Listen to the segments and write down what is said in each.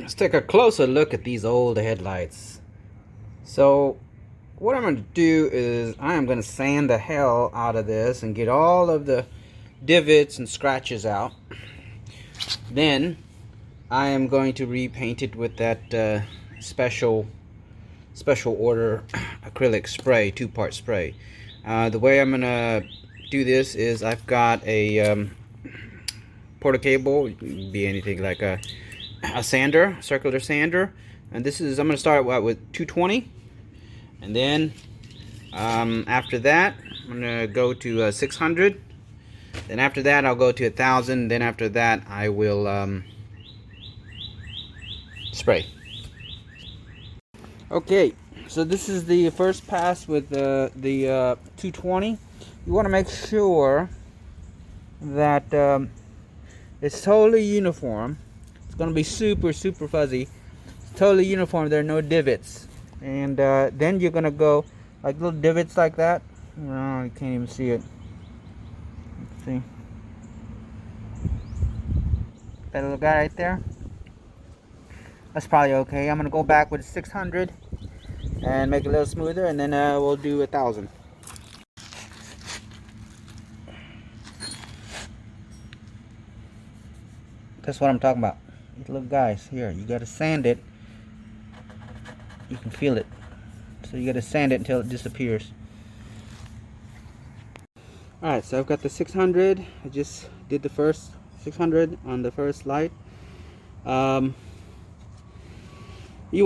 Let's take a closer look at these old headlights. So what I'm going to do is I am going to sand the hell out of this and get all of the divots and scratches out. Then I am going to repaint it with that special order acrylic spray, 2-part spray. The way I'm going to do this is I've got a porta cable. It can be anything like a sander, circular sander, and this is, I'm going to start with 220, and then after that I'm going to go to 600, then after that I'll go to 1000, then after that I will spray. Okay, so this is the first pass with the 220. You want to make sure that it's totally uniform. It's going to be super fuzzy. It's totally uniform. There are no divots. And then you're going to go like little divots like that. No, you can't even see it. Let's see. That little guy right there. That's probably okay. I'm going to go back with 600 and make it a little smoother, and then we'll do 1000. That's what I'm talking about. These little guys here, you gotta sand it. You can feel it, so you gotta sand it until it disappears. Alright, so I've got the 600. I just did the first 600 on the first light. You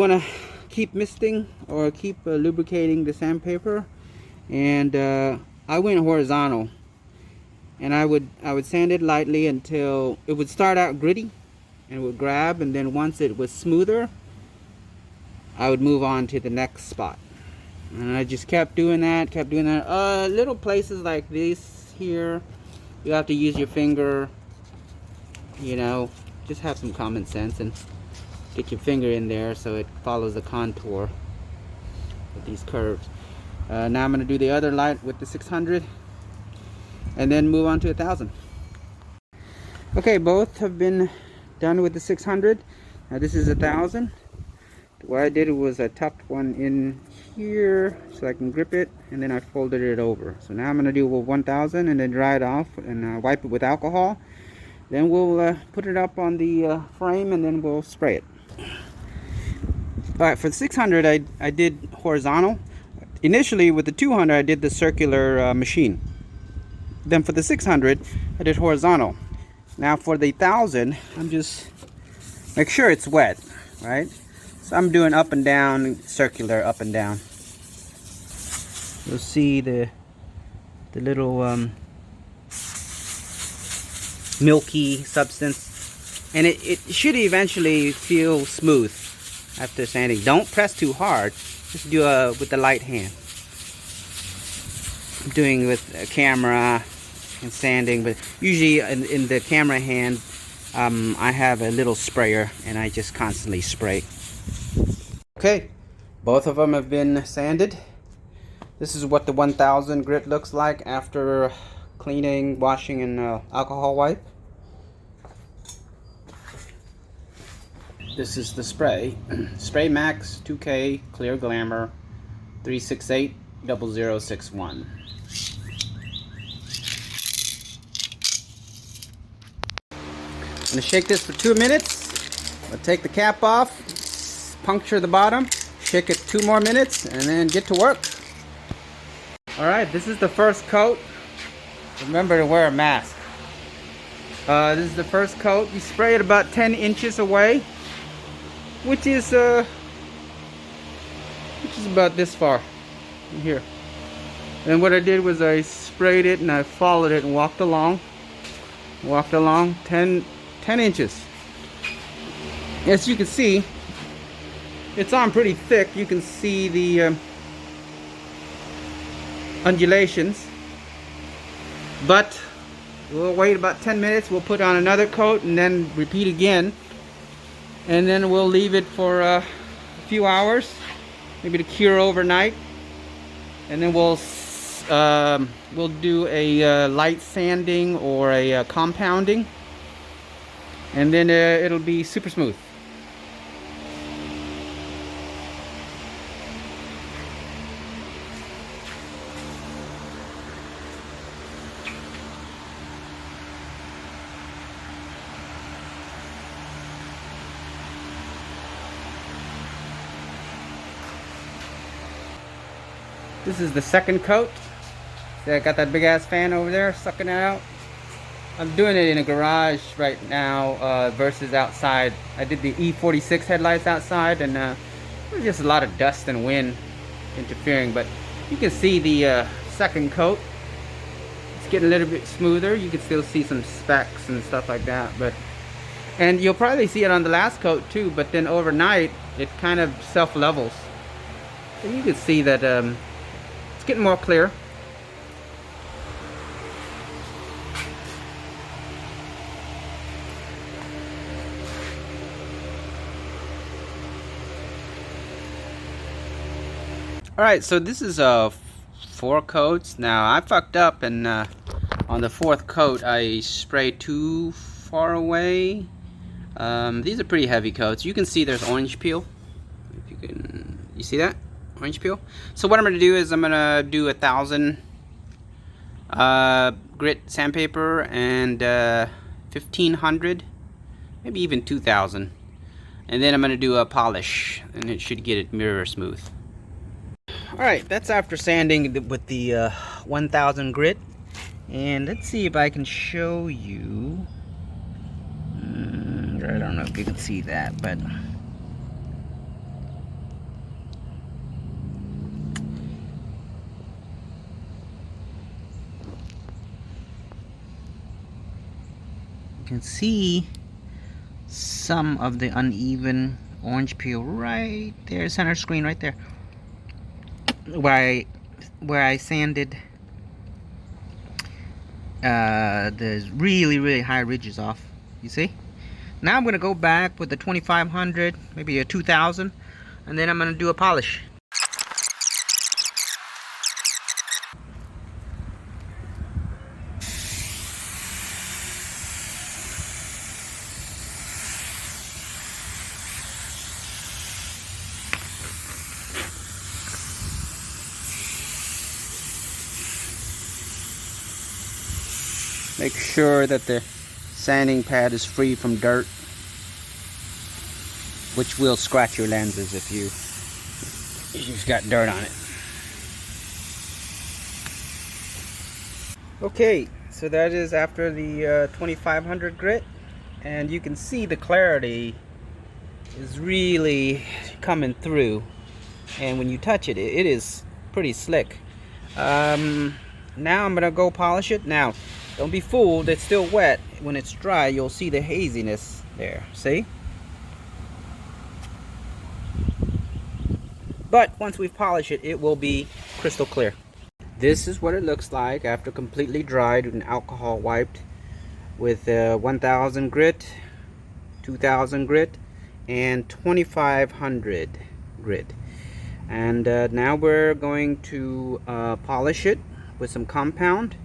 want to keep misting or keep lubricating the sandpaper, and I went horizontal. And I would sand it lightly until it would start out gritty and would grab, and then once it was smoother I would move on to the next spot. And I just kept doing that. Little places like this here, you have to use your finger, you know, just have some common sense and get your finger in there so it follows the contour of these curves. Now I'm going to do the other light with the 600 and then move on to 1000. Okay, both have been done with the 600. Now this is 1000. What I did was I tucked one in here so I can grip it, and then I folded it over. So now I'm going to do 1000 and then dry it off and wipe it with alcohol. Then we'll put it up on the frame, and then we'll spray it. Alright, for the 600 I did horizontal. Initially with the 200 I did the circular machine. Then for the 600 I did horizontal. Now for the 1000, I'm just make sure it's wet, right? So I'm doing up and down, circular up and down. You'll see the little milky substance, and it should eventually feel smooth after sanding. Don't press too hard. Just do with the light hand. I'm doing with a camera and sanding, but usually in the camera hand I have a little sprayer and I just constantly spray. Okay, both of them have been sanded. This is what the 1000 grit looks like after cleaning, washing, and alcohol wipe. This is the spray. SprayMax 2K Clear Glamour 368-0061. I'm going to shake this for 2 minutes. I'll take the cap off, puncture the bottom, shake it 2 more minutes, and then get to work. Alright, this is the first coat. Remember to wear a mask. This is the first coat. You spray it about 10 inches away, which is about this far in here. And what I did was I sprayed it and I followed it and walked along 10 inches. As you can see, it's on pretty thick. You can see the undulations, but we'll wait about 10 minutes. We'll put on another coat and then repeat again, and then we'll leave it for a few hours, maybe to cure overnight, and then we'll do a light sanding or a compounding, and then it'll be super smooth. This is the second coat. See, I got that big ass fan over there sucking it out. I'm doing it in a garage right now versus outside. I did the E46 headlights outside, and there's just a lot of dust and wind interfering. But you can see the second coat. It's getting a little bit smoother. You can still see some specks and stuff like that. And you'll probably see it on the last coat too. But then overnight, it kind of self-levels. So you can see that it's getting more clear. Alright, so this is 4 coats. Now I fucked up, and on the 4th coat I sprayed too far away. These are pretty heavy coats. You can see there's orange peel. If you see that? Orange peel. So what I'm going to do is I'm going to do 1,000 grit sandpaper and 1,500, maybe even 2,000. And then I'm going to do a polish, and it should get it mirror smooth. Alright, that's after sanding with the 1,000 grit. And let's see if I can show you. I don't know if you can see that, but you can see some of the uneven orange peel right there, center screen right there, where I sanded the really high ridges off. You see? Now I'm gonna go back with the 2,500, maybe a 2,000, and then I'm gonna do a polish. Make sure that the sanding pad is free from dirt, which will scratch your lenses if you've got dirt on it. Okay, so that is after the 2,500 grit, and you can see the clarity is really coming through, and when you touch it, it is pretty slick. Now I'm gonna go polish it. Now don't be fooled, it's still wet. When it's dry, you'll see the haziness there, see? But once we've polished it, it will be crystal clear. This is what it looks like after completely dried and alcohol wiped with 1,000 grit, 2,000 grit, and 2,500 grit. And now we're going to polish it with some compound,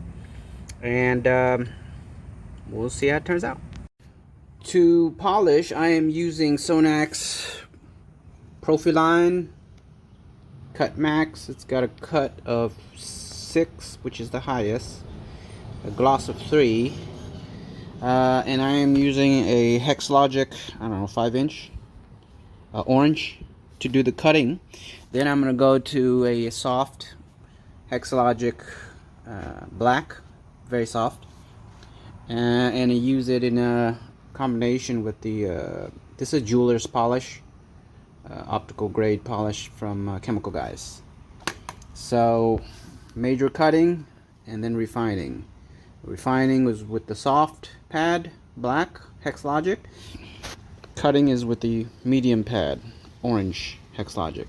and we'll see how it turns out. To polish, I am using Sonax Profiline Cut Max. It's got a cut of 6, which is the highest, a gloss of 3, and I am using a Hexlogic, I don't know, 5-inch orange to do the cutting. Then I'm going to go to a soft Hexlogic black, very soft, and I use it in a combination with the this is jeweler's polish, optical grade polish from Chemical Guys. So major cutting and then refining. Refining was with the soft pad black Hexlogic. Cutting is with the medium pad orange Hexlogic.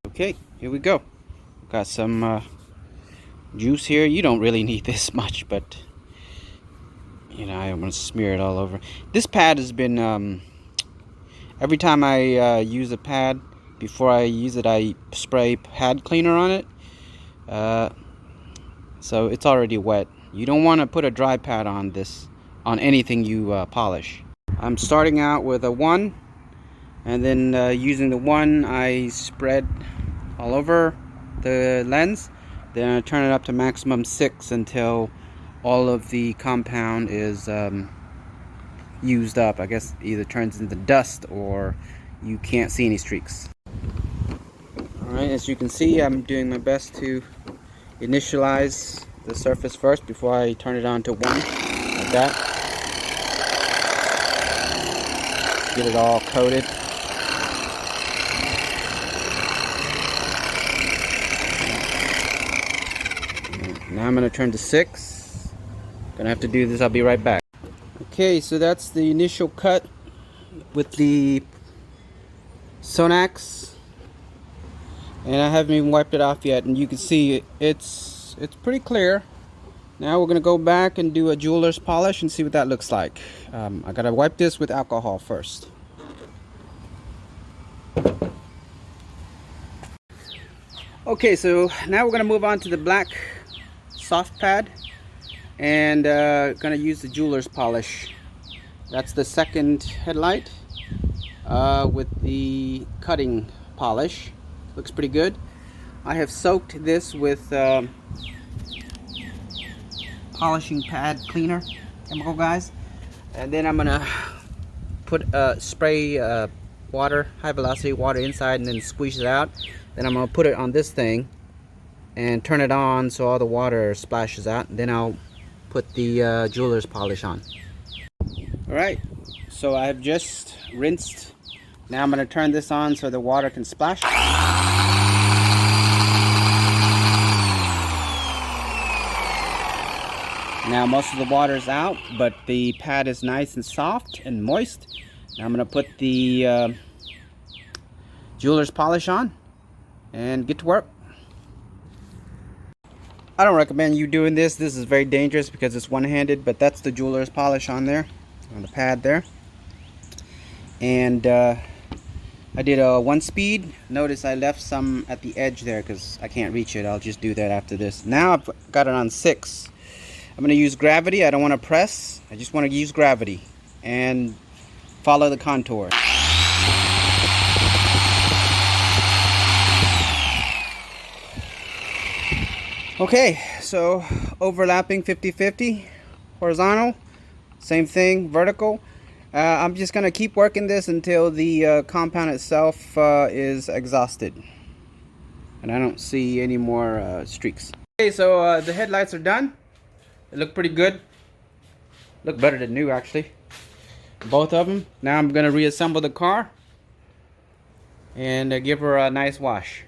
Okay, here we go. Got some juice here. You don't really need this much, but you know, I'm gonna smear it all over. This pad has been every time I use a pad, before I use it, I spray pad cleaner on it, so it's already wet. You don't want to put a dry pad on this, on anything you polish. I'm starting out with a 1, and then using the 1 I spread all over the lens. Then I turn it up to maximum 6 until all of the compound is used up. I guess either turns into dust or you can't see any streaks. Alright, as you can see, I'm doing my best to initialize the surface first before I turn it on to 1, like that. Get it all coated. Now I'm going to turn to 6. Gonna have to do this, I'll be right back. Okay, so that's the initial cut with the Sonax. And I haven't even wiped it off yet, and you can see it's pretty clear. Now we're gonna go back and do a jeweler's polish and see what that looks like. I gotta wipe this with alcohol first. Okay, so now we're gonna move on to the black soft pad, and gonna use the jeweler's polish. That's the second Headlight with the cutting polish. Looks pretty good. I have soaked this with polishing pad cleaner chemical, guys, and then I'm gonna put spray water, high velocity water inside, and then squeeze it out. Then I'm gonna put it on this thing and turn it on so all the water splashes out, and then I'll put the jeweler's polish on. Alright, so I've just rinsed. Now I'm gonna turn this on so the water can splash. Now most of the water is out, but the pad is nice and soft and moist. Now I'm going to put the jeweler's polish on and get to work. I don't recommend you doing this. This is very dangerous because it's one-handed, but that's the jeweler's polish on there, on the pad there. And I did a 1 speed. Notice I left some at the edge there because I can't reach it. I'll just do that after this. Now I've got it on 6. I'm going to use gravity. I don't want to press. I just want to use gravity and follow the contour. Okay, so overlapping 50-50, horizontal, same thing, vertical. I'm just going to keep working this until the compound itself is exhausted and I don't see any more streaks. Okay, so the headlights are done. They look pretty good. Look better than new, actually. Both of them. Now I'm going to reassemble the car and give her a nice wash.